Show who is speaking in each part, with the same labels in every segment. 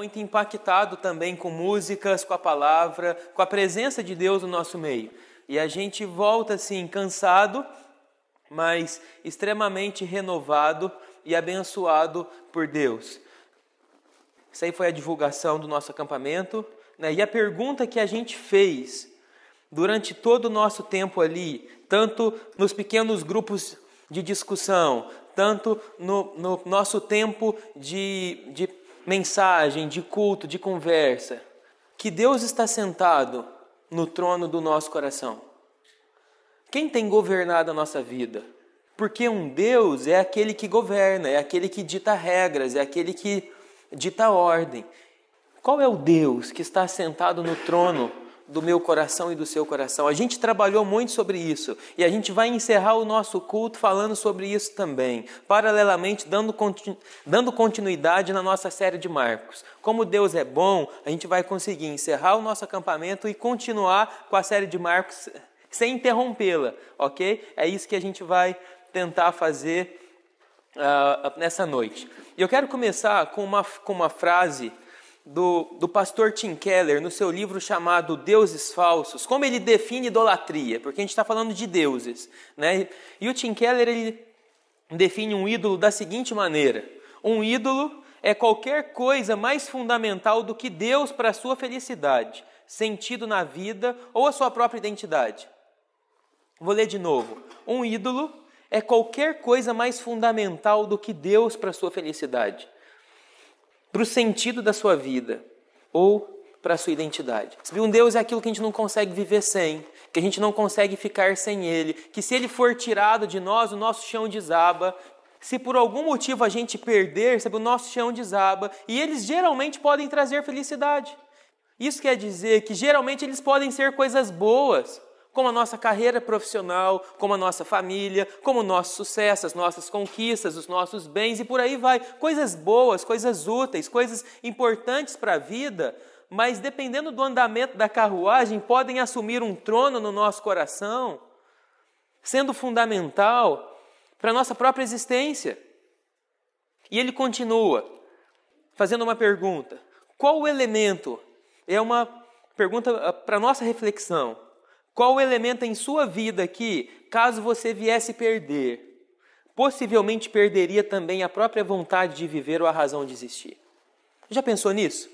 Speaker 1: Muito impactado também com músicas, com a palavra, com a presença de Deus no nosso meio. E a gente volta assim cansado, mas extremamente renovado e abençoado por Deus. Isso aí foi a divulgação do nosso acampamento, né? E a pergunta que a gente fez durante todo o nosso tempo ali, tanto nos pequenos grupos de discussão, tanto no nosso tempo de mensagem, de culto, de conversa, que Deus está sentado no trono do nosso coração. Quem tem governado a nossa vida? Porque um Deus é aquele que governa, é aquele que dita regras, é aquele que dita ordem. Qual é o Deus que está sentado no trono do meu coração e do seu coração? A gente trabalhou muito sobre isso e a gente vai encerrar o nosso culto falando sobre isso também, paralelamente dando continuidade na nossa série de Marcos. Como Deus é bom, a gente vai conseguir encerrar o nosso acampamento e continuar com a série de Marcos sem interrompê-la, ok? É isso que a gente vai tentar fazer nessa noite. E eu quero começar com uma frase do pastor Tim Keller, no seu livro chamado Deuses Falsos, como ele define idolatria, porque a gente está falando de deuses, né? E o Tim Keller, ele define um ídolo da seguinte maneira: um ídolo é qualquer coisa mais fundamental do que Deus para a sua felicidade, sentido na vida ou a sua própria identidade. Vou ler de novo. Um ídolo é qualquer coisa mais fundamental do que Deus para a sua felicidade, para o sentido da sua vida ou para a sua identidade. Um Deus é aquilo que a gente não consegue viver sem, que a gente não consegue ficar sem Ele, que se Ele for tirado de nós, o nosso chão desaba. Se por algum motivo a gente perder, o nosso chão desaba. E eles geralmente podem trazer felicidade. Isso quer dizer que geralmente eles podem ser coisas boas, como a nossa carreira profissional, como a nossa família, como o nosso sucesso, as nossas conquistas, os nossos bens e por aí vai. Coisas boas, coisas úteis, coisas importantes para a vida, mas dependendo do andamento da carruagem, podem assumir um trono no nosso coração, sendo fundamental para a nossa própria existência. E ele continua fazendo uma pergunta. Qual o elemento? É uma pergunta para a nossa reflexão. Qual o elemento em sua vida que, caso você viesse perder, possivelmente perderia também a própria vontade de viver ou a razão de existir? Já pensou nisso?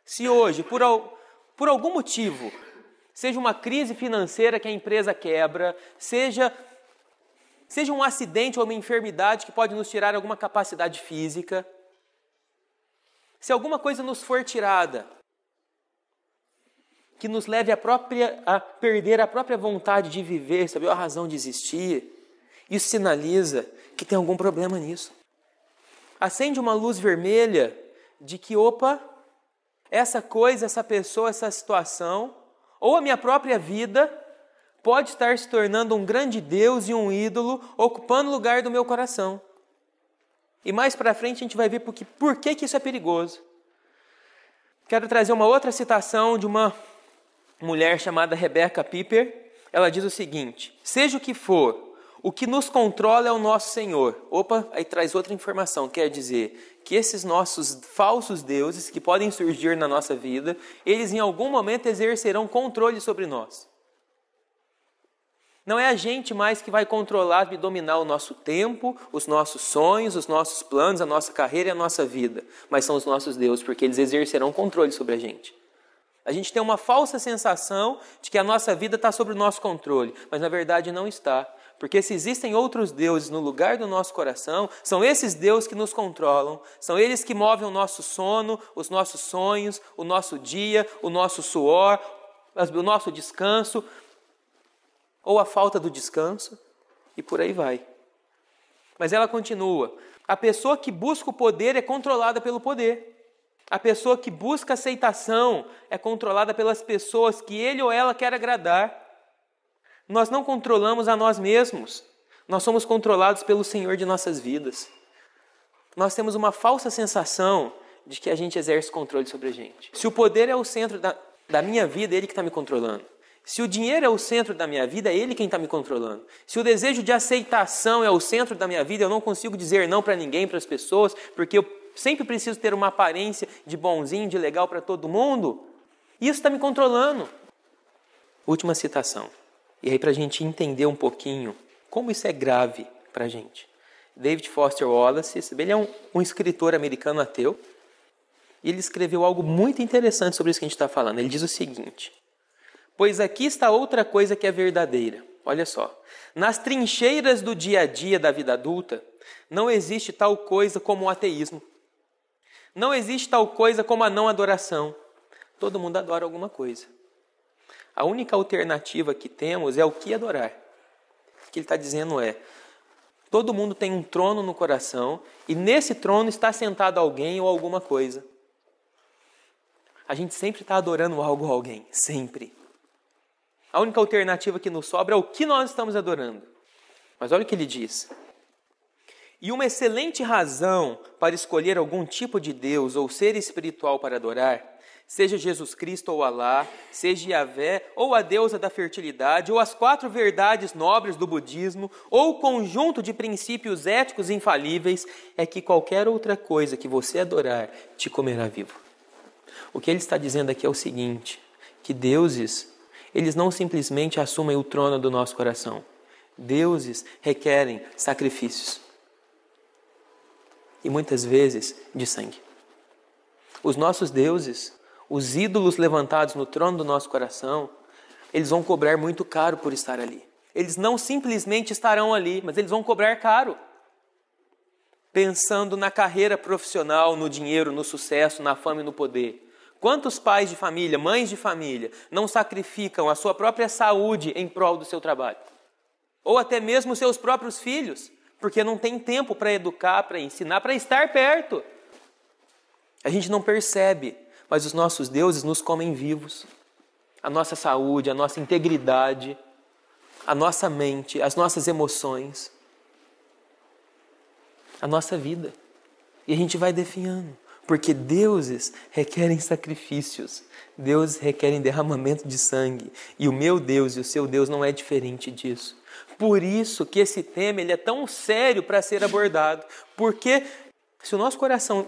Speaker 1: Se hoje, por algum motivo, seja uma crise financeira que a empresa quebra, seja um acidente ou uma enfermidade que pode nos tirar alguma capacidade física, se alguma coisa nos for tirada, que nos leve a perder a própria vontade de viver, saber a razão de existir, isso sinaliza que tem algum problema nisso. Acende uma luz vermelha de que, essa coisa, essa pessoa, essa situação, ou a minha própria vida, pode estar se tornando um grande Deus e um ídolo, ocupando o lugar do meu coração. E mais para frente a gente vai ver por que isso é perigoso. Quero trazer uma outra citação de uma mulher chamada Rebecca Piper. Ela diz o seguinte: seja o que for, o que nos controla é o nosso Senhor. Aí traz outra informação, quer dizer que esses nossos falsos deuses que podem surgir na nossa vida, eles em algum momento exercerão controle sobre nós. Não é a gente mais que vai controlar e dominar o nosso tempo, os nossos sonhos, os nossos planos, a nossa carreira e a nossa vida, mas são os nossos deuses, porque eles exercerão controle sobre a gente. A gente tem uma falsa sensação de que a nossa vida está sob o nosso controle, mas na verdade não está. Porque se existem outros deuses no lugar do nosso coração, são esses deuses que nos controlam, são eles que movem o nosso sono, os nossos sonhos, o nosso dia, o nosso suor, o nosso descanso, ou a falta do descanso, e por aí vai. Mas ela continua: a pessoa que busca o poder é controlada pelo poder. A pessoa que busca aceitação é controlada pelas pessoas que ele ou ela quer agradar. Nós não controlamos a nós mesmos. Nós somos controlados pelo Senhor de nossas vidas. Nós temos uma falsa sensação de que a gente exerce controle sobre a gente. Se o poder é o centro da minha vida, é Ele que está me controlando. Se o dinheiro é o centro da minha vida, é Ele quem está me controlando. Se o desejo de aceitação é o centro da minha vida, eu não consigo dizer não para ninguém, para as pessoas, porque eu sempre preciso ter uma aparência de bonzinho, de legal para todo mundo. Isso está me controlando. Última citação. E aí para a gente entender um pouquinho como isso é grave para a gente. David Foster Wallace, ele é um escritor americano ateu. E ele escreveu algo muito interessante sobre isso que a gente está falando. Ele diz o seguinte: pois aqui está outra coisa que é verdadeira. Olha só. Nas trincheiras do dia a dia da vida adulta, não existe tal coisa como o ateísmo. Não existe tal coisa como a não adoração. Todo mundo adora alguma coisa. A única alternativa que temos é o que adorar. O que ele está dizendo é: todo mundo tem um trono no coração e nesse trono está sentado alguém ou alguma coisa. A gente sempre está adorando algo ou alguém, sempre. A única alternativa que nos sobra é o que nós estamos adorando. Mas olha o que ele diz. E uma excelente razão para escolher algum tipo de Deus ou ser espiritual para adorar, seja Jesus Cristo ou Alá, seja Yahvé ou a deusa da fertilidade, ou as 4 verdades nobres do budismo, ou o conjunto de princípios éticos infalíveis, é que qualquer outra coisa que você adorar te comerá vivo. O que ele está dizendo aqui é o seguinte, que deuses, eles não simplesmente assumem o trono do nosso coração. Deuses requerem sacrifícios. E muitas vezes de sangue. Os nossos deuses, os ídolos levantados no trono do nosso coração, eles vão cobrar muito caro por estar ali. Eles não simplesmente estarão ali, mas eles vão cobrar caro. Pensando na carreira profissional, no dinheiro, no sucesso, na fama e no poder. Quantos pais de família, mães de família, não sacrificam a sua própria saúde em prol do seu trabalho? Ou até mesmo seus próprios filhos, porque não tem tempo para educar, para ensinar, para estar perto. A gente não percebe, mas os nossos deuses nos comem vivos. A nossa saúde, a nossa integridade, a nossa mente, as nossas emoções, a nossa vida. E a gente vai definhando. Porque deuses requerem sacrifícios, deuses requerem derramamento de sangue. E o meu Deus e o seu Deus não é diferente disso. Por isso que esse tema ele é tão sério para ser abordado. Porque se o nosso coração,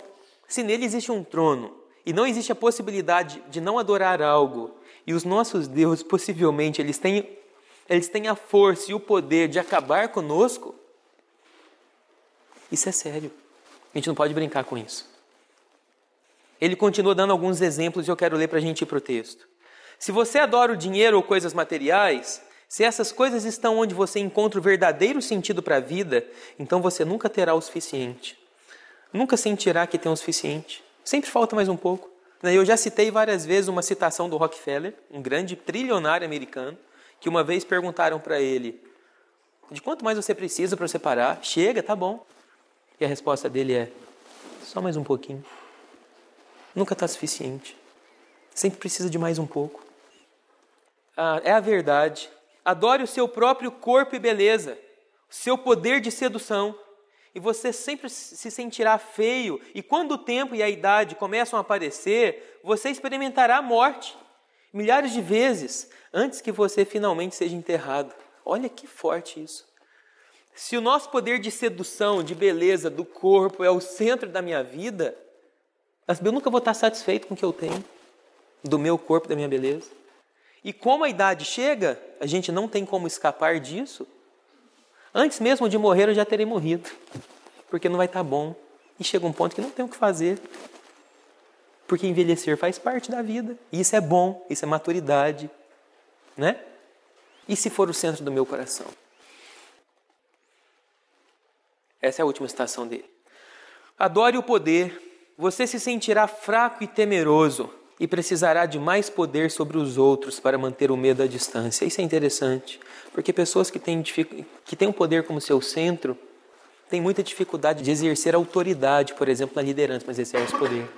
Speaker 1: se nele existe um trono, e não existe a possibilidade de não adorar algo, e os nossos deuses possivelmente eles têm a força e o poder de acabar conosco, isso é sério. A gente não pode brincar com isso. Ele continua dando alguns exemplos e eu quero ler para a gente ir para o texto. Se você adora o dinheiro ou coisas materiais, se essas coisas estão onde você encontra o verdadeiro sentido para a vida, então você nunca terá o suficiente. Nunca sentirá que tem o suficiente. Sempre falta mais um pouco. Eu já citei várias vezes uma citação do Rockefeller, um grande trilionário americano, que uma vez perguntaram para ele: de quanto mais você precisa para você parar? Chega, tá bom. E a resposta dele é: só mais um pouquinho. Nunca está suficiente. Sempre precisa de mais um pouco. É a verdade. Adore o seu próprio corpo e beleza, o seu poder de sedução. E você sempre se sentirá feio. E quando o tempo e a idade começam a aparecer, você experimentará a morte. Milhares de vezes antes que você finalmente seja enterrado. Olha que forte isso. Se o nosso poder de sedução, de beleza, do corpo é o centro da minha vida, eu nunca vou estar satisfeito com o que eu tenho, do meu corpo, da minha beleza. E como a idade chega, a gente não tem como escapar disso. Antes mesmo de morrer, eu já terei morrido, porque não vai estar bom. E chega um ponto que não tem o que fazer, porque envelhecer faz parte da vida. E isso é bom, isso é maturidade, né? E se for o centro do meu coração? Essa é a última citação dele. Adore o poder. Você se sentirá fraco e temeroso e precisará de mais poder sobre os outros para manter o medo à distância. Isso é interessante, porque pessoas que têm o poder como seu centro têm muita dificuldade de exercer autoridade, por exemplo, na liderança, mas exerce poder.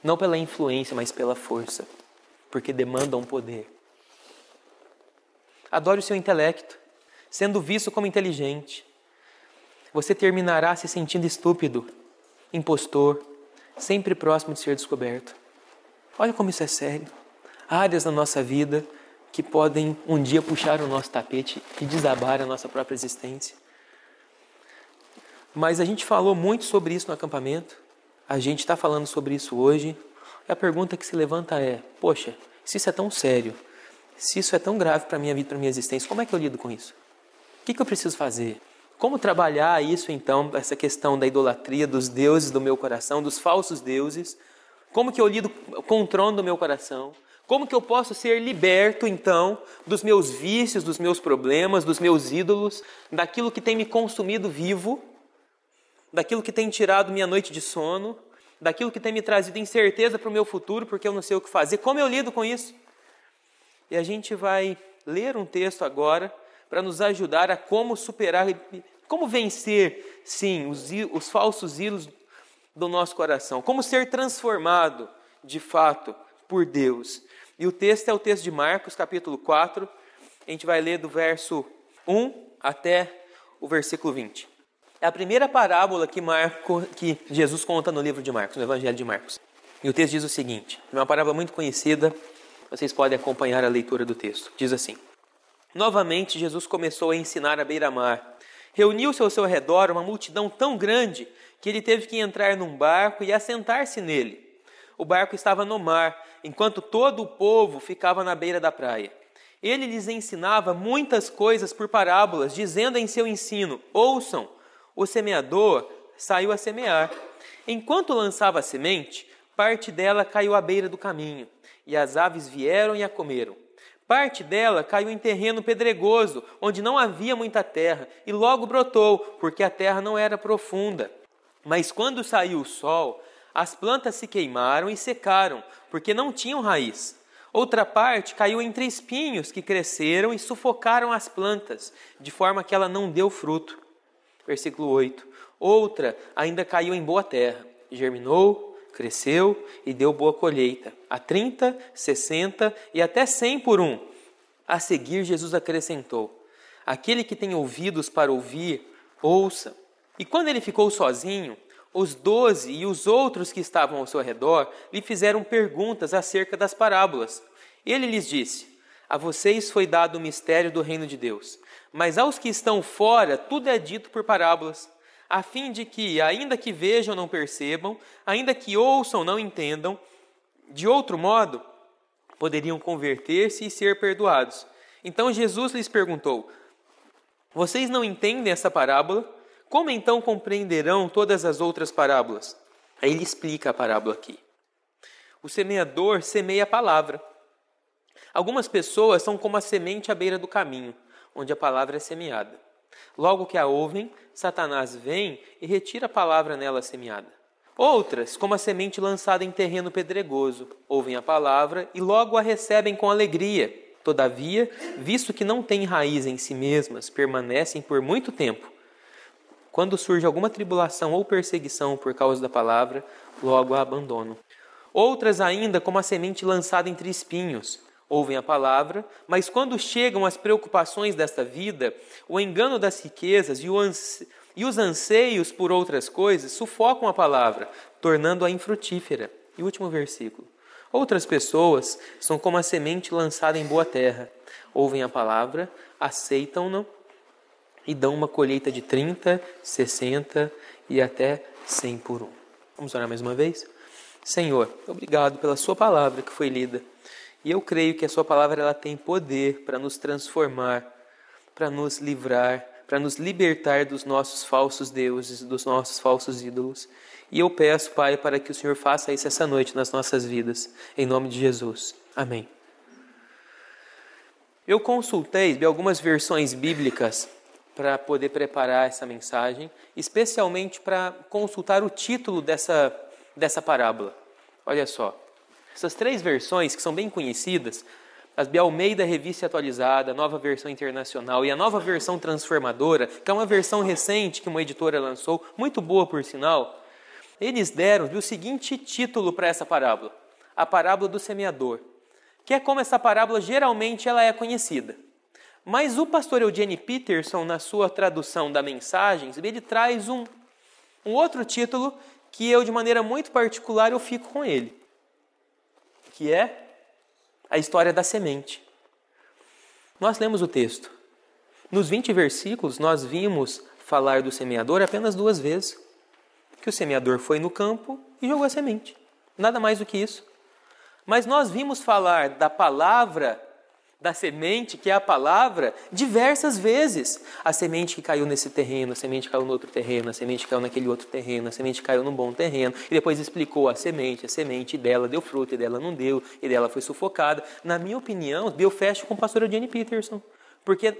Speaker 1: Não pela influência, mas pela força, porque demandam poder. Adore o seu intelecto, sendo visto como inteligente. Você terminará se sentindo estúpido, impostor, sempre próximo de ser descoberto. Olha como isso é sério. Há áreas na nossa vida que podem um dia puxar o nosso tapete e desabar a nossa própria existência. Mas a gente falou muito sobre isso no acampamento. A gente está falando sobre isso hoje. A pergunta que se levanta é, poxa, se isso é tão sério, se isso é tão grave para a minha vida, para a minha existência, como é que eu lido com isso? O que eu preciso fazer? Como trabalhar isso então, essa questão da idolatria, dos deuses do meu coração, dos falsos deuses? Como que eu lido com o trono do meu coração? Como que eu posso ser liberto então dos meus vícios, dos meus problemas, dos meus ídolos, daquilo que tem me consumido vivo, daquilo que tem tirado minha noite de sono, daquilo que tem me trazido incerteza para o meu futuro, porque eu não sei o que fazer? Como eu lido com isso? E a gente vai ler um texto agora para nos ajudar a como superar, como vencer, sim, os falsos ídolos do nosso coração. Como ser transformado, de fato, por Deus. E o texto é o texto de Marcos, capítulo 4. A gente vai ler do verso 1 até o versículo 20. É a primeira parábola que Jesus conta no livro de Marcos, no Evangelho de Marcos. E o texto diz o seguinte, é uma parábola muito conhecida, vocês podem acompanhar a leitura do texto. Diz assim: Novamente Jesus começou a ensinar à beira-mar. Reuniu-se ao seu redor uma multidão tão grande que ele teve que entrar num barco e assentar-se nele. O barco estava no mar, enquanto todo o povo ficava na beira da praia. Ele lhes ensinava muitas coisas por parábolas, dizendo em seu ensino: Ouçam, o semeador saiu a semear. Enquanto lançava a semente, parte dela caiu à beira do caminho, e as aves vieram e a comeram. Parte dela caiu em terreno pedregoso, onde não havia muita terra, e logo brotou, porque a terra não era profunda. Mas quando saiu o sol, as plantas se queimaram e secaram, porque não tinham raiz. Outra parte caiu entre espinhos que cresceram e sufocaram as plantas, de forma que ela não deu fruto. Versículo 8. Outra ainda caiu em boa terra, germinou, cresceu e deu boa colheita, a 30, 60 e até 100 por um. A seguir, Jesus acrescentou: Aquele que tem ouvidos para ouvir, ouça. E quando ele ficou sozinho, os 12 e os outros que estavam ao seu redor lhe fizeram perguntas acerca das parábolas. Ele lhes disse: A vocês foi dado o mistério do reino de Deus, mas aos que estão fora tudo é dito por parábolas, a fim de que, ainda que vejam, não percebam, ainda que ouçam, não entendam. De outro modo, poderiam converter-se e ser perdoados. Então Jesus lhes perguntou: Vocês não entendem essa parábola? Como então compreenderão todas as outras parábolas? Aí ele explica a parábola aqui. O semeador semeia a palavra. Algumas pessoas são como a semente à beira do caminho, onde a palavra é semeada. Logo que a ouvem, Satanás vem e retira a palavra nela semeada. Outras, como a semente lançada em terreno pedregoso, ouvem a palavra e logo a recebem com alegria. Todavia, visto que não têm raiz em si mesmas, permanecem por muito tempo. Quando surge alguma tribulação ou perseguição por causa da palavra, logo a abandonam. Outras ainda, como a semente lançada entre espinhos, ouvem a palavra, mas quando chegam as preocupações desta vida, o engano das riquezas e os anseios por outras coisas sufocam a palavra, tornando-a infrutífera. E o último versículo. Outras pessoas são como a semente lançada em boa terra. Ouvem a palavra, aceitam-na e dão uma colheita de 30, 60 e até 100 por um. Vamos orar mais uma vez? Senhor, obrigado pela sua palavra que foi lida. E eu creio que a sua palavra ela tem poder para nos transformar, para nos livrar, para nos libertar dos nossos falsos deuses, dos nossos falsos ídolos. E eu peço, Pai, para que o Senhor faça isso essa noite nas nossas vidas, em nome de Jesus. Amém. Eu consultei algumas versões bíblicas para poder preparar essa mensagem, especialmente para consultar o título dessa parábola. Olha só, essas 3 versões que são bem conhecidas, as de Almeida Revista Atualizada, a Nova Versão Internacional e a Nova Versão Transformadora, que é uma versão recente que uma editora lançou, muito boa por sinal, eles deram o seguinte título para essa parábola: a parábola do semeador, que é como essa parábola geralmente ela é conhecida. Mas o pastor Eugene Peterson, na sua tradução da Mensagens, ele traz um outro título que eu, de maneira muito particular, eu fico com ele, que é a história da semente. Nós lemos o texto. Nos 20 versículos, nós vimos falar do semeador apenas 2 vezes. Que o semeador foi no campo e jogou a semente. Nada mais do que isso. Mas nós vimos falar da palavra, da semente, que é a palavra, diversas vezes. A semente que caiu nesse terreno, a semente que caiu no outro terreno, a semente que caiu naquele outro terreno, a semente que caiu num bom terreno. E depois explicou a semente, e dela deu fruto, e dela não deu, e dela foi sufocada. Na minha opinião, eu fecho com a pastora Jenny Peterson. Porque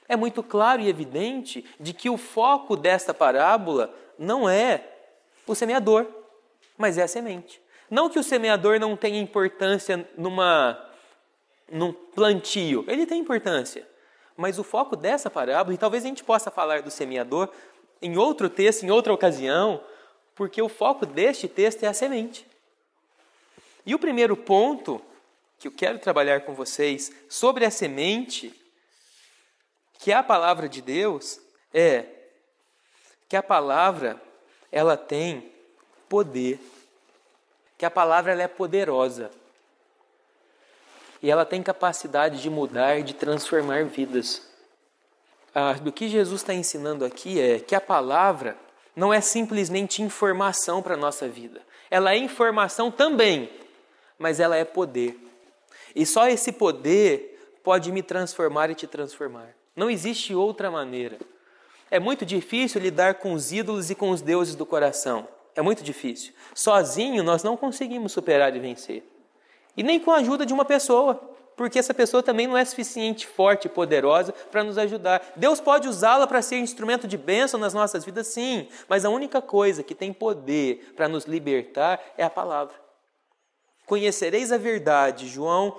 Speaker 1: é muito claro e evidente de que o foco desta parábola não é o semeador, mas é a semente. Não que o semeador não tenha importância num plantio, ele tem importância. Mas o foco dessa parábola, e talvez a gente possa falar do semeador em outro texto, em outra ocasião, porque o foco deste texto é a semente. E o primeiro ponto que eu quero trabalhar com vocês sobre a semente, que é a palavra de Deus, é que a palavra, ela tem poder, que a palavra ela é poderosa e ela tem capacidade de mudar e de transformar vidas. O que Jesus está ensinando aqui é que a palavra não é simplesmente informação para a nossa vida. Ela é informação também, mas ela é poder. E só esse poder pode me transformar e te transformar. Não existe outra maneira. É muito difícil lidar com os ídolos e com os deuses do coração. É muito difícil. Sozinho nós não conseguimos superar e vencer. E nem com a ajuda de uma pessoa, porque essa pessoa também não é suficiente forte e poderosa para nos ajudar. Deus pode usá-la para ser instrumento de bênção nas nossas vidas, sim, mas a única coisa que tem poder para nos libertar é a palavra. Conhecereis a verdade, João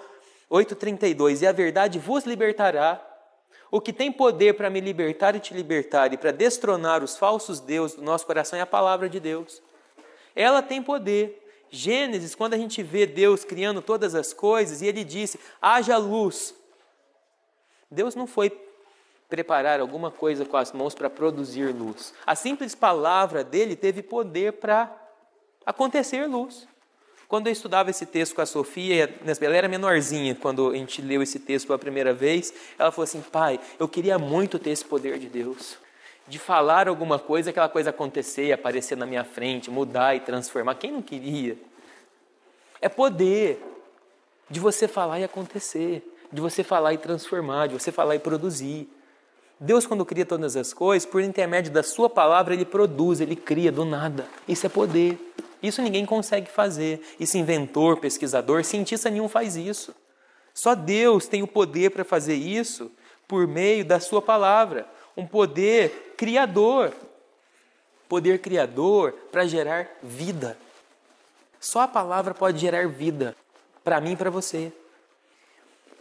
Speaker 1: 8,32, e a verdade vos libertará. O que tem poder para me libertar e te libertar e para destronar os falsos deuses do nosso coração é a palavra de Deus. Ela tem poder. Gênesis, quando a gente vê Deus criando todas as coisas, e Ele disse, haja luz. Deus não foi preparar alguma coisa com as mãos para produzir luz. A simples palavra dele teve poder para acontecer luz. Quando eu estudava esse texto com a Sofia, ela era menorzinha quando a gente leu esse texto pela primeira vez, ela falou assim, pai, eu queria muito ter esse poder de Deus, de falar alguma coisa, aquela coisa acontecer, aparecer na minha frente, mudar e transformar. Quem não queria? É poder de você falar e acontecer, de você falar e transformar, de você falar e produzir. Deus, quando cria todas as coisas, por intermédio da sua palavra, Ele produz, Ele cria do nada. Isso é poder. Isso ninguém consegue fazer. Isso inventor, pesquisador, cientista nenhum faz isso. Só Deus tem o poder para fazer isso por meio da sua palavra. Um poder criador. Poder criador para gerar vida. Só a palavra pode gerar vida para mim e para você.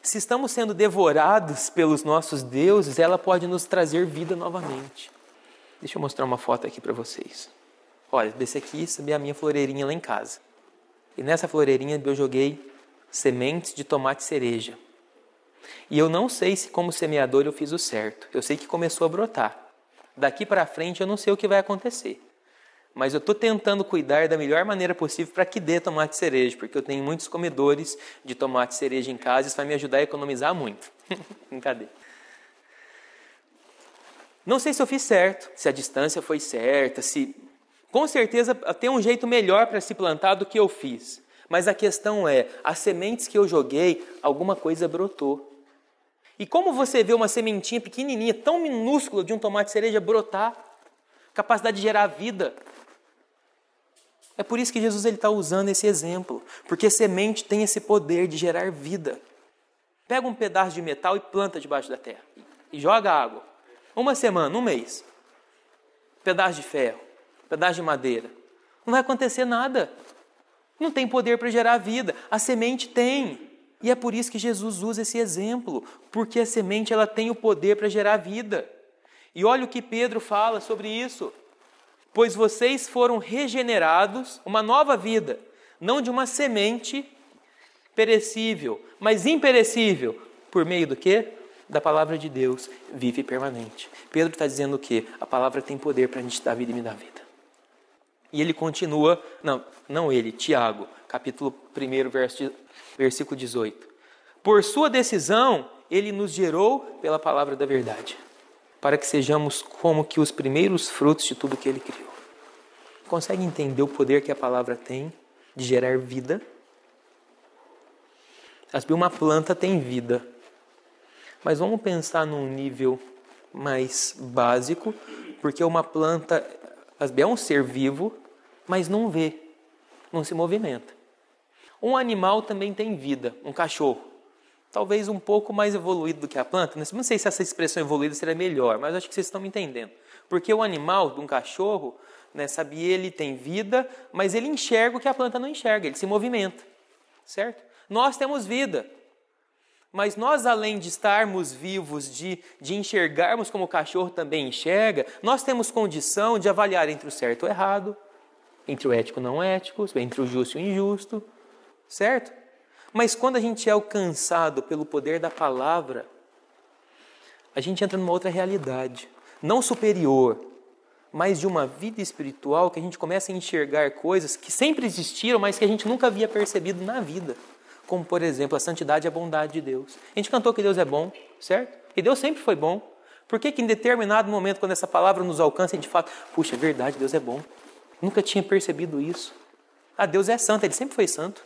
Speaker 1: Se estamos sendo devorados pelos nossos deuses, ela pode nos trazer vida novamente. Deixa eu mostrar uma foto aqui para vocês. Olha, desse aqui é a minha floreirinha lá em casa. E nessa floreirinha eu joguei sementes de tomate cereja. E eu não sei se como semeador eu fiz o certo. Eu sei que começou a brotar. Daqui para frente eu não sei o que vai acontecer. Mas eu estou tentando cuidar da melhor maneira possível para que dê tomate cereja. Porque eu tenho muitos comedores de tomate cereja em casa. Isso vai me ajudar a economizar muito. Brincadeira. Não sei se eu fiz certo, se a distância foi certa, se... Com certeza tem um jeito melhor para se plantar do que eu fiz. Mas a questão é, as sementes que eu joguei, alguma coisa brotou. E como você vê uma sementinha pequenininha, tão minúscula de um tomate cereja brotar, capacidade de gerar vida? É por isso que Jesus está usando esse exemplo. Porque semente tem esse poder de gerar vida. Pega um pedaço de metal e planta debaixo da terra. E joga água. Uma semana, um mês. Pedaço de ferro. Pedaço de madeira. Não vai acontecer nada. Não tem poder para gerar vida. A semente tem. E é por isso que Jesus usa esse exemplo. Porque a semente ela tem o poder para gerar vida. E olha o que Pedro fala sobre isso. Pois vocês foram regenerados, uma nova vida. Não de uma semente perecível, mas imperecível. Por meio do quê? Da palavra de Deus, vive e permanente. Pedro está dizendo o quê? A palavra tem poder para a gente dar vida e me dar vida. E ele continua, Tiago, capítulo 1, versículo 18. Por sua decisão, ele nos gerou pela palavra da verdade, para que sejamos como que os primeiros frutos de tudo que ele criou. consegue entender o poder que a palavra tem de gerar vida? Uma planta tem vida, mas vamos pensar num nível mais básico, porque uma planta é um ser vivo, mas não vê, não se movimenta. Um animal também tem vida, um cachorro, talvez um pouco mais evoluído do que a planta. Não sei se essa expressão evoluída seria melhor, mas acho que vocês estão me entendendo. Porque o animal, de um cachorro, ele tem vida, mas ele enxerga o que a planta não enxerga, ele se movimenta, certo? Nós temos vida, mas nós, além de estarmos vivos, de enxergarmos como o cachorro também enxerga, nós temos condição de avaliar entre o certo e o errado, entre o ético e o não ético, entre o justo e o injusto, certo? Mas quando a gente é alcançado pelo poder da palavra, a gente entra numa outra realidade, não superior, mas de uma vida espiritual, que a gente começa a enxergar coisas que sempre existiram, mas que a gente nunca havia percebido na vida. Como, por exemplo, a santidade e a bondade de Deus. A gente cantou que Deus é bom, certo? E Deus sempre foi bom. Por que em determinado momento, quando essa palavra nos alcança, a gente fala, puxa, é verdade, Deus é bom. Nunca tinha percebido isso. Deus é santo, Ele sempre foi santo.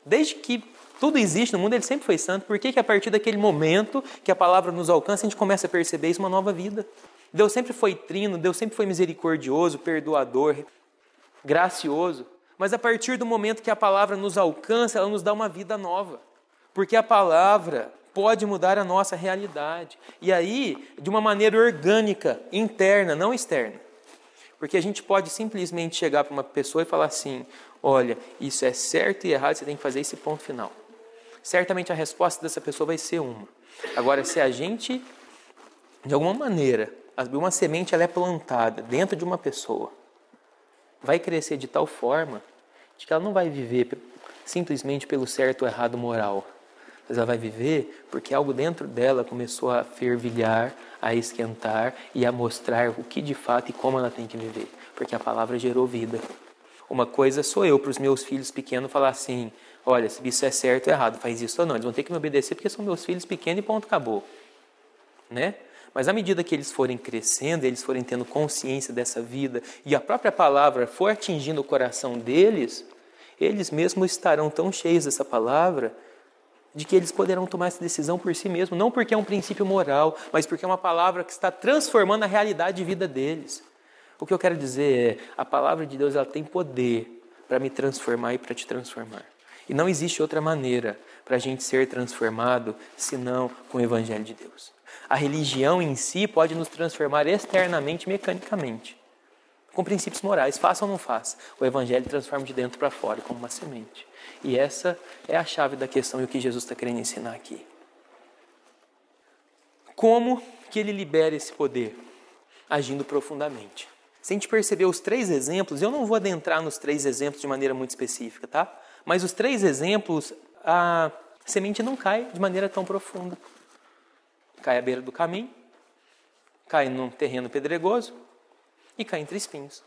Speaker 1: Desde que tudo existe no mundo, Ele sempre foi santo. Por que a partir daquele momento que a palavra nos alcança, a gente começa a perceber isso, uma nova vida? Deus sempre foi trino, Deus sempre foi misericordioso, perdoador, gracioso. Mas a partir do momento que a palavra nos alcança, ela nos dá uma vida nova. Porque a palavra pode mudar a nossa realidade. E aí, de uma maneira orgânica, interna, não externa. Porque a gente pode simplesmente chegar para uma pessoa e falar assim, olha, isso é certo e errado, você tem que fazer esse ponto final. Certamente a resposta dessa pessoa vai ser uma. Agora, se a gente, de alguma maneira, uma semente ela é plantada dentro de uma pessoa, vai crescer de tal forma de que ela não vai viver simplesmente pelo certo ou errado moral, mas ela vai viver porque algo dentro dela começou a fervilhar, a esquentar e a mostrar o que de fato e como ela tem que viver, porque a palavra gerou vida. Uma coisa sou eu para os meus filhos pequenos falar assim, olha, se isso é certo ou errado, faz isso ou não, eles vão ter que me obedecer porque são meus filhos pequenos e ponto, acabou, né? Mas à medida que eles forem crescendo, eles forem tendo consciência dessa vida e a própria palavra for atingindo o coração deles, eles mesmos estarão tão cheios dessa palavra de que eles poderão tomar essa decisão por si mesmos, não porque é um princípio moral, mas porque é uma palavra que está transformando a realidade de vida deles. O que eu quero dizer é, a palavra de Deus ela tem poder para me transformar e para te transformar. E não existe outra maneira para a gente ser transformado senão com o Evangelho de Deus. A religião em si pode nos transformar externamente, mecanicamente, com princípios morais, faça ou não faça. O Evangelho transforma de dentro para fora, como uma semente. E essa é a chave da questão e o que Jesus está querendo ensinar aqui. Como que ele libera esse poder? Agindo profundamente. Se a gente perceber os 3 exemplos, eu não vou adentrar nos 3 exemplos de maneira muito específica, tá? Mas os 3 exemplos, a semente não cai de maneira tão profunda. Cai à beira do caminho, cai num terreno pedregoso e cai entre espinhos.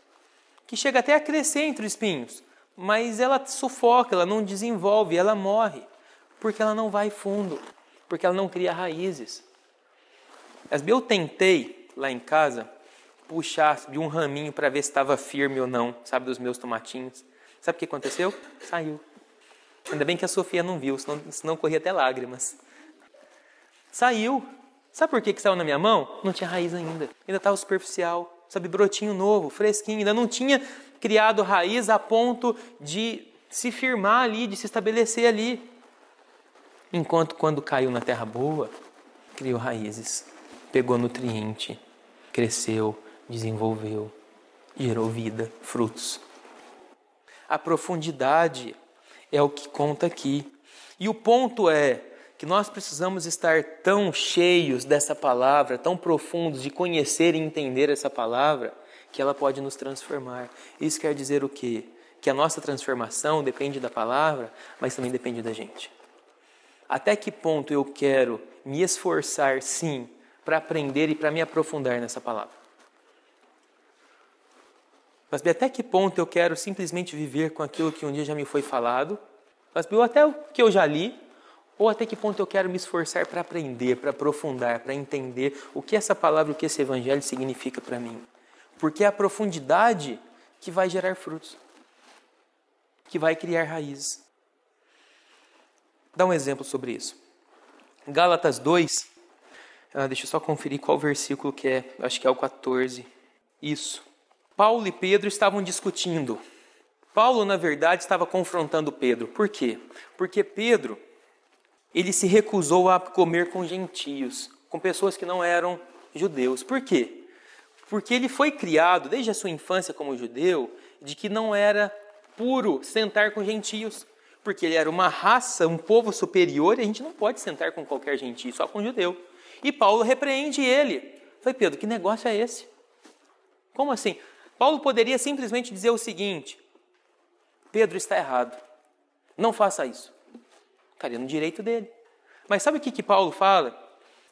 Speaker 1: Que chega até a crescer entre espinhos, mas ela sufoca, ela não desenvolve, ela morre. Porque ela não vai fundo, porque ela não cria raízes. Eu tentei, lá em casa, puxar de um raminho para ver se estava firme ou não, sabe, dos meus tomatinhos. Sabe o que aconteceu? Saiu. Ainda bem que a Sofia não viu, senão corria até lágrimas. Saiu. Sabe por que saiu na minha mão? Não tinha raiz ainda estava superficial, sabe, brotinho novo, fresquinho, ainda não tinha criado raiz a ponto de se firmar ali, de se estabelecer ali. Enquanto quando caiu na terra boa, criou raízes, pegou nutriente, cresceu, desenvolveu, gerou vida, frutos. A profundidade é o que conta aqui. E o ponto é que nós precisamos estar tão cheios dessa palavra, tão profundos de conhecer e entender essa palavra, que ela pode nos transformar. Isso quer dizer o quê? Que a nossa transformação depende da palavra, mas também depende da gente. Até que ponto eu quero me esforçar, sim, para aprender e para me aprofundar nessa palavra? Mas até que ponto eu quero simplesmente viver com aquilo que um dia já me foi falado, mas até o que eu já li, ou até que ponto eu quero me esforçar para aprender, para aprofundar, para entender o que essa palavra, o que esse evangelho significa para mim. Porque é a profundidade que vai gerar frutos, que vai criar raízes. Dá um exemplo sobre isso. Gálatas 2, deixa eu só conferir qual versículo que é, acho que é o 14. Isso. Paulo e Pedro estavam discutindo. Paulo, na verdade, estava confrontando Pedro. Por quê? Porque Pedro, ele se recusou a comer com gentios, com pessoas que não eram judeus. Por quê? Porque ele foi criado, desde a sua infância como judeu, de que não era puro sentar com gentios. Porque ele era uma raça, um povo superior, e a gente não pode sentar com qualquer gentio, só com judeu. E Paulo repreende ele. Falei, Pedro, que negócio é esse? Como assim? Paulo poderia simplesmente dizer o seguinte: Pedro está errado, não faça isso. Ficaria no direito dele. Mas sabe o que Paulo fala?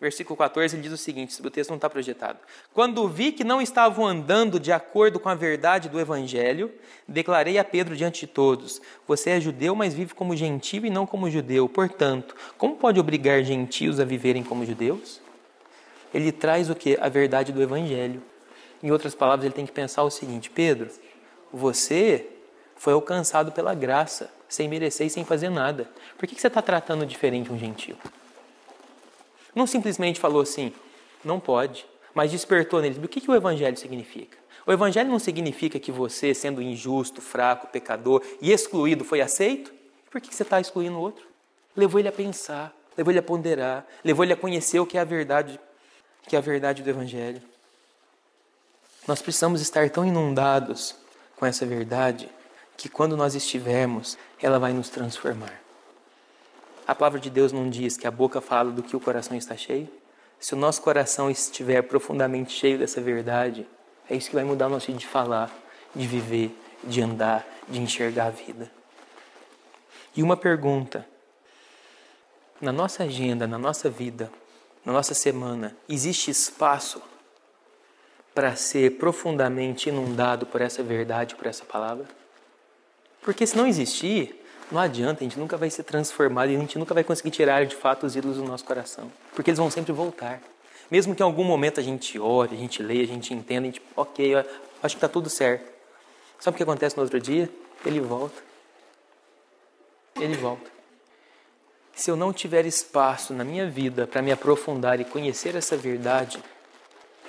Speaker 1: Versículo 14, ele diz o seguinte, o texto não está projetado. Quando vi que não estavam andando de acordo com a verdade do Evangelho, declarei a Pedro diante de todos: você é judeu, mas vive como gentio e não como judeu. Portanto, como pode obrigar gentios a viverem como judeus? Ele traz o quê? A verdade do Evangelho. Em outras palavras, ele tem que pensar o seguinte: Pedro, você foi alcançado pela graça, sem merecer e sem fazer nada. Por que você está tratando diferente um gentio? Não simplesmente falou assim, não pode, mas despertou neles. O que o Evangelho significa? O Evangelho não significa que você, sendo injusto, fraco, pecador e excluído, foi aceito? Por que você está excluindo o outro? Levou ele a pensar, levou ele a ponderar, levou ele a conhecer o que é a verdade do Evangelho. Nós precisamos estar tão inundados com essa verdade que quando nós estivermos, ela vai nos transformar. A palavra de Deus não diz que a boca fala do que o coração está cheio? Se o nosso coração estiver profundamente cheio dessa verdade, é isso que vai mudar o nosso jeito de falar, de viver, de andar, de enxergar a vida. E uma pergunta: na nossa agenda, na nossa vida, na nossa semana, existe espaço para ser profundamente inundado por essa verdade, por essa palavra? Porque se não existir, não adianta, a gente nunca vai ser transformado e a gente nunca vai conseguir tirar de fato os ídolos do nosso coração. Porque eles vão sempre voltar. Mesmo que em algum momento a gente ore, a gente leia, a gente entenda, a gente, ok, acho que está tudo certo. Sabe o que acontece no outro dia? Ele volta. Ele volta. Se eu não tiver espaço na minha vida para me aprofundar e conhecer essa verdade,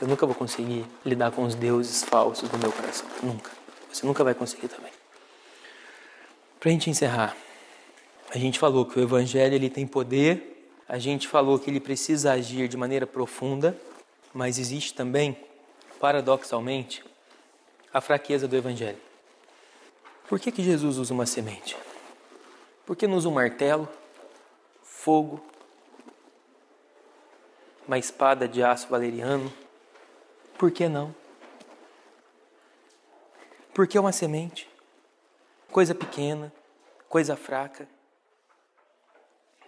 Speaker 1: eu nunca vou conseguir lidar com os deuses falsos do meu coração. Nunca. Você nunca vai conseguir também. Para a gente encerrar, a gente falou que o Evangelho ele tem poder, a gente falou que ele precisa agir de maneira profunda, mas existe também, paradoxalmente, a fraqueza do Evangelho. Por que Jesus usa uma semente? Por que não usa um martelo, fogo, uma espada de aço valeriano? Por que não? Por que uma semente? Coisa pequena, coisa fraca.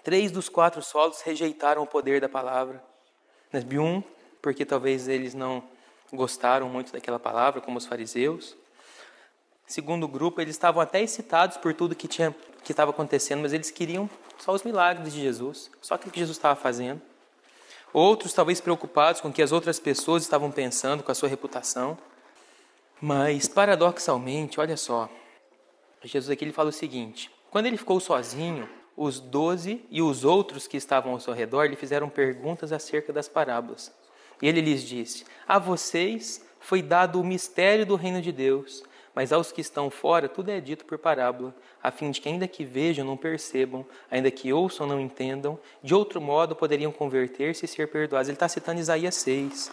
Speaker 1: 3 dos 4 solos rejeitaram o poder da palavra. Um, porque talvez eles não gostaram muito daquela palavra, como os fariseus. Segundo grupo, eles estavam até excitados por tudo que estava acontecendo, mas eles queriam só os milagres de Jesus, só aquilo que Jesus estava fazendo. Outros, talvez preocupados com o que as outras pessoas estavam pensando, com a sua reputação. Mas, paradoxalmente, olha só, Jesus aqui ele fala o seguinte: quando ele ficou sozinho, os 12 e os outros que estavam ao seu redor lhe fizeram perguntas acerca das parábolas. E ele lhes disse: a vocês foi dado o mistério do reino de Deus, mas aos que estão fora tudo é dito por parábola, a fim de que ainda que vejam não percebam, ainda que ouçam não entendam, de outro modo poderiam converter-se e ser perdoados. Ele está citando Isaías 6.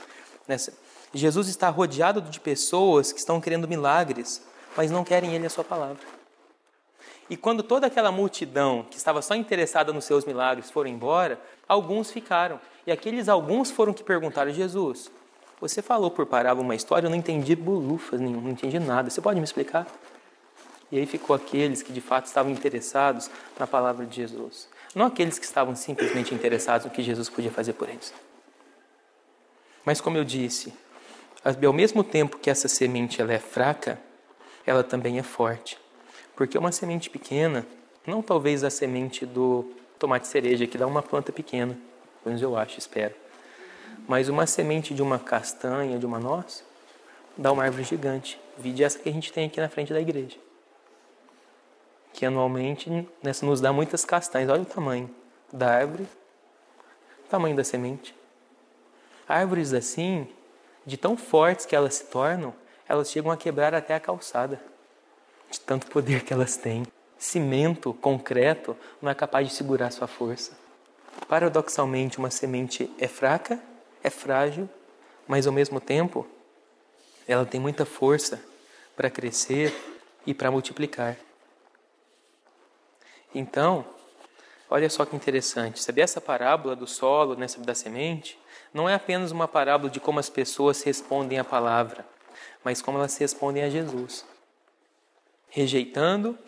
Speaker 1: Jesus está rodeado de pessoas que estão querendo milagres, mas não querem ele a sua palavra. E quando toda aquela multidão que estava só interessada nos seus milagres foram embora, alguns ficaram. E aqueles alguns foram que perguntaram: Jesus, você falou por parábola uma história, eu não entendi bolufas nenhuma, não entendi nada. Você pode me explicar? E aí ficou aqueles que de fato estavam interessados na palavra de Jesus. Não aqueles que estavam simplesmente interessados no que Jesus podia fazer por eles. Mas como eu disse, ao mesmo tempo que essa semente ela é fraca, ela também é forte. Porque uma semente pequena, não talvez a semente do tomate cereja, que dá uma planta pequena, pelo menos eu acho, espero. Mas uma semente de uma castanha, de uma noz, dá uma árvore gigante. Vide essa que a gente tem aqui na frente da igreja. Que anualmente nos dá muitas castanhas. Olha o tamanho da árvore, o tamanho da semente. Árvores assim, de tão fortes que elas se tornam, elas chegam a quebrar até a calçada, de tanto poder que elas têm. Cimento, concreto, não é capaz de segurar sua força. Paradoxalmente, uma semente é fraca, é frágil, mas ao mesmo tempo, ela tem muita força para crescer e para multiplicar. Então, olha só que interessante, sabe, essa parábola do solo, né, da semente, não é apenas uma parábola de como as pessoas respondem à palavra, mas como elas respondem a Jesus. Rejeitando,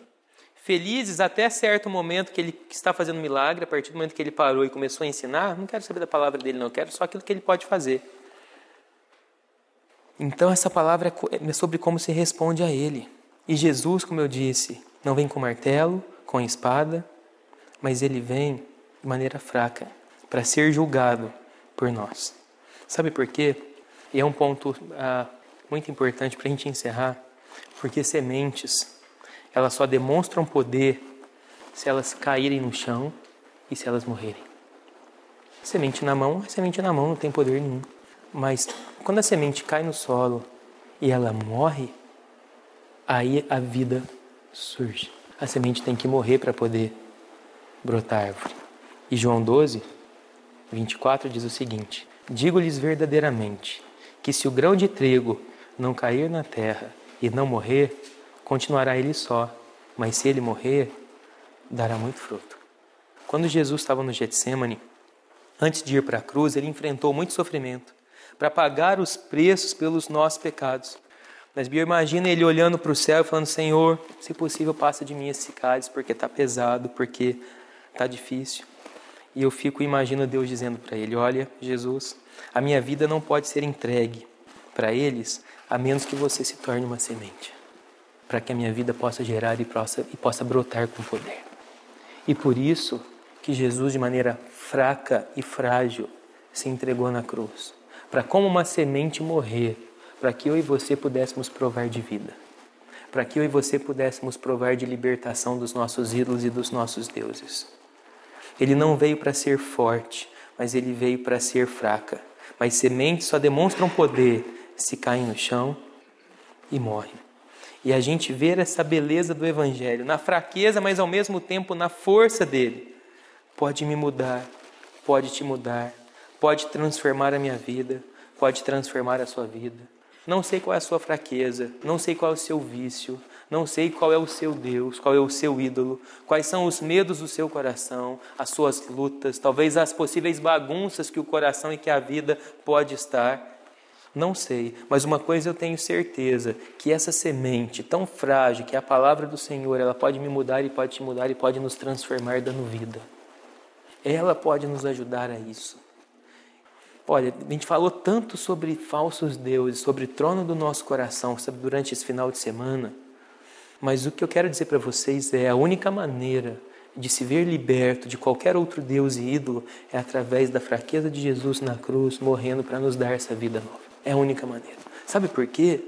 Speaker 1: felizes até certo momento que ele está fazendo milagre, a partir do momento que ele parou e começou a ensinar, não quero saber da palavra dele, não, eu quero só aquilo que ele pode fazer. Então essa palavra é sobre como se responde a ele. E Jesus, como eu disse, não vem com martelo, com espada, mas ele vem de maneira fraca, para ser julgado por nós. Sabe por quê? E é um ponto muito importante para a gente encerrar, porque sementes, elas só demonstram poder se elas caírem no chão e se elas morrerem. Semente na mão, não tem poder nenhum. Mas quando a semente cai no solo e ela morre, aí a vida surge. A semente tem que morrer para poder brotar árvore. E João 12, 24 diz o seguinte: digo-lhes verdadeiramente que se o grão de trigo não cair na terra e não morrer, continuará ele só, mas se ele morrer, dará muito fruto. Quando Jesus estava no Getsêmani, antes de ir para a cruz, ele enfrentou muito sofrimento para pagar os preços pelos nossos pecados. Mas eu imagino ele olhando para o céu e falando: Senhor, se possível, passa de mim esse cálice, porque está pesado, porque está difícil. E eu imagino Deus dizendo para ele: olha, Jesus, a minha vida não pode ser entregue para eles, a menos que você se torne uma semente, para que a minha vida possa gerar e possa brotar com poder. E por isso que Jesus, de maneira fraca e frágil, se entregou na cruz, para como uma semente morrer, para que eu e você pudéssemos provar de vida, para que eu e você pudéssemos provar de libertação dos nossos ídolos e dos nossos deuses. Ele não veio para ser forte, mas ele veio para ser fraca. Mas sementes só demonstram poder se caem no chão e morrem. E a gente vê essa beleza do Evangelho, na fraqueza, mas ao mesmo tempo na força dele. Pode me mudar, pode te mudar, pode transformar a minha vida, pode transformar a sua vida. Não sei qual é a sua fraqueza, não sei qual é o seu vício, não sei qual é o seu Deus, qual é o seu ídolo, quais são os medos do seu coração, as suas lutas, talvez as possíveis bagunças que o coração e que a vida pode estar. Não sei, mas uma coisa eu tenho certeza, que essa semente tão frágil, que é a palavra do Senhor, ela pode me mudar e pode te mudar e pode nos transformar dando vida. Ela pode nos ajudar a isso. Olha, a gente falou tanto sobre falsos deuses, sobre o trono do nosso coração, sabe, durante esse final de semana. Mas o que eu quero dizer para vocês é: a única maneira de se ver liberto de qualquer outro deus e ídolo é através da fraqueza de Jesus na cruz, morrendo para nos dar essa vida nova. É a única maneira. Sabe por quê?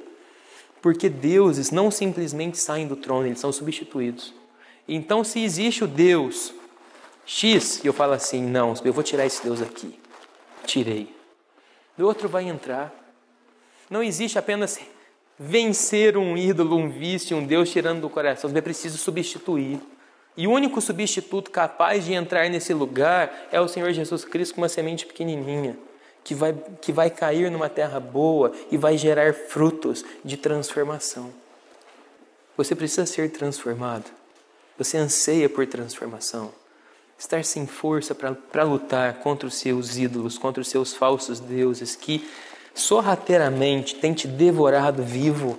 Speaker 1: Porque deuses não simplesmente saem do trono, eles são substituídos. Então, se existe o Deus X, e eu falo assim: não, eu vou tirar esse Deus aqui. Tirei. O outro vai entrar. Não existe apenas vencer um ídolo, um vício, um Deus tirando do coração. É preciso substituir. E o único substituto capaz de entrar nesse lugar é o Senhor Jesus Cristo, com uma semente pequenininha, que vai cair numa terra boa e vai gerar frutos de transformação. Você precisa ser transformado. Você anseia por transformação. Estar sem força para lutar contra os seus ídolos, contra os seus falsos deuses que sorrateiramente têm te devorado vivo.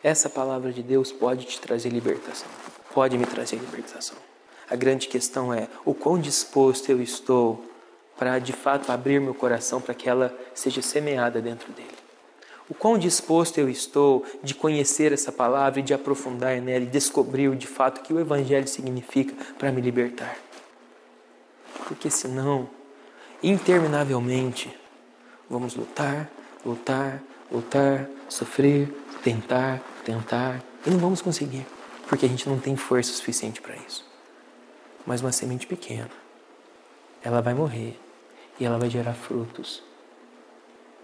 Speaker 1: Essa palavra de Deus pode te trazer libertação. Pode me trazer libertação. A grande questão é: o quão disposto eu estou para de fato abrir meu coração para que ela seja semeada dentro dele. O quão disposto eu estou de conhecer essa palavra e de aprofundar nela e descobrir de fato o que o Evangelho significa para me libertar. Porque senão, interminavelmente, vamos lutar, lutar, lutar, sofrer, tentar, e não vamos conseguir, porque a gente não tem força suficiente para isso. Mas uma semente pequena, ela vai morrer e ela vai gerar frutos.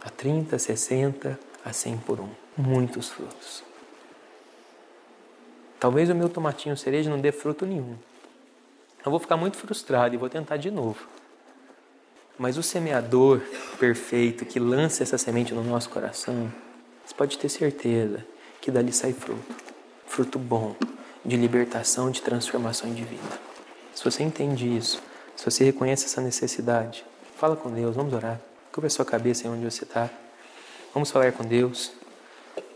Speaker 1: A 30, 60, a 100 por um. Muitos frutos. Talvez o meu tomatinho cereja não dê fruto nenhum. Eu vou ficar muito frustrado e vou tentar de novo. Mas o semeador perfeito que lança essa semente no nosso coração, você pode ter certeza que dali sai fruto. Fruto bom, de libertação, de transformação de vida. Se você entende isso, se você reconhece essa necessidade, fala com Deus, vamos orar. Curva a sua cabeça aí onde você está. Vamos falar com Deus.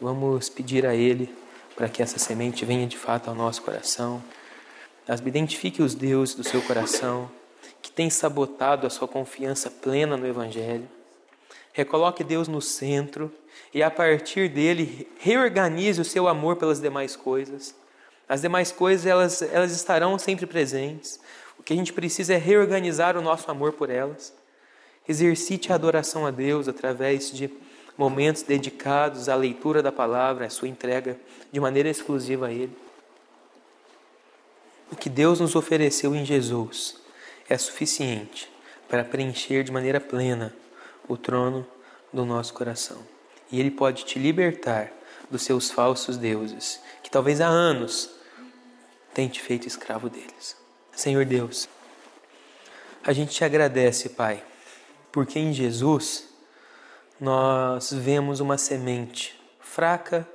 Speaker 1: Vamos pedir a Ele para que essa semente venha de fato ao nosso coração. Identifique os deuses do seu coração que tem sabotado a sua confiança plena no Evangelho. Recoloque Deus no centro e a partir dele reorganize o seu amor pelas demais coisas. As demais coisas elas estarão sempre presentes. O que a gente precisa é reorganizar o nosso amor por elas. Exercite a adoração a Deus através de momentos dedicados à leitura da palavra, à sua entrega de maneira exclusiva a Ele. O que Deus nos ofereceu em Jesus é suficiente para preencher de maneira plena o trono do nosso coração. E Ele pode te libertar dos seus falsos deuses, que talvez há anos tenham te feito escravo deles. Senhor Deus, a gente te agradece, Pai, porque em Jesus nós vemos uma semente fraca,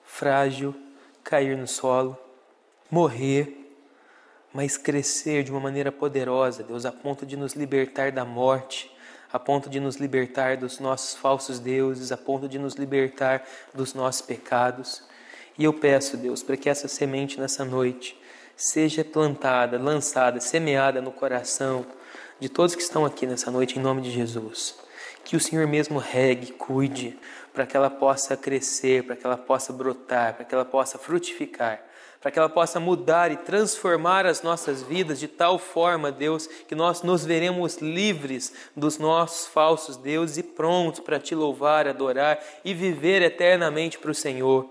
Speaker 1: frágil, cair no solo, morrer, mas crescer de uma maneira poderosa, Deus, a ponto de nos libertar da morte, a ponto de nos libertar dos nossos falsos deuses, a ponto de nos libertar dos nossos pecados. E eu peço, Deus, para que essa semente nessa noite seja plantada, lançada, semeada no coração de todos que estão aqui nessa noite, em nome de Jesus. Que o Senhor mesmo regue, cuide, para que ela possa crescer, para que ela possa brotar, para que ela possa frutificar, para que ela possa mudar e transformar as nossas vidas de tal forma, Deus, que nós nos veremos livres dos nossos falsos deuses e prontos para te louvar, adorar e viver eternamente para o Senhor.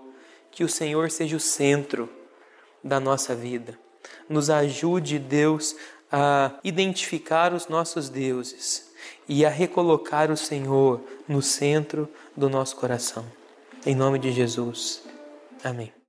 Speaker 1: Que o Senhor seja o centro da nossa vida. Nos ajude, Deus, a identificar os nossos deuses e a recolocar o Senhor no centro do nosso coração. Em nome de Jesus. Amém.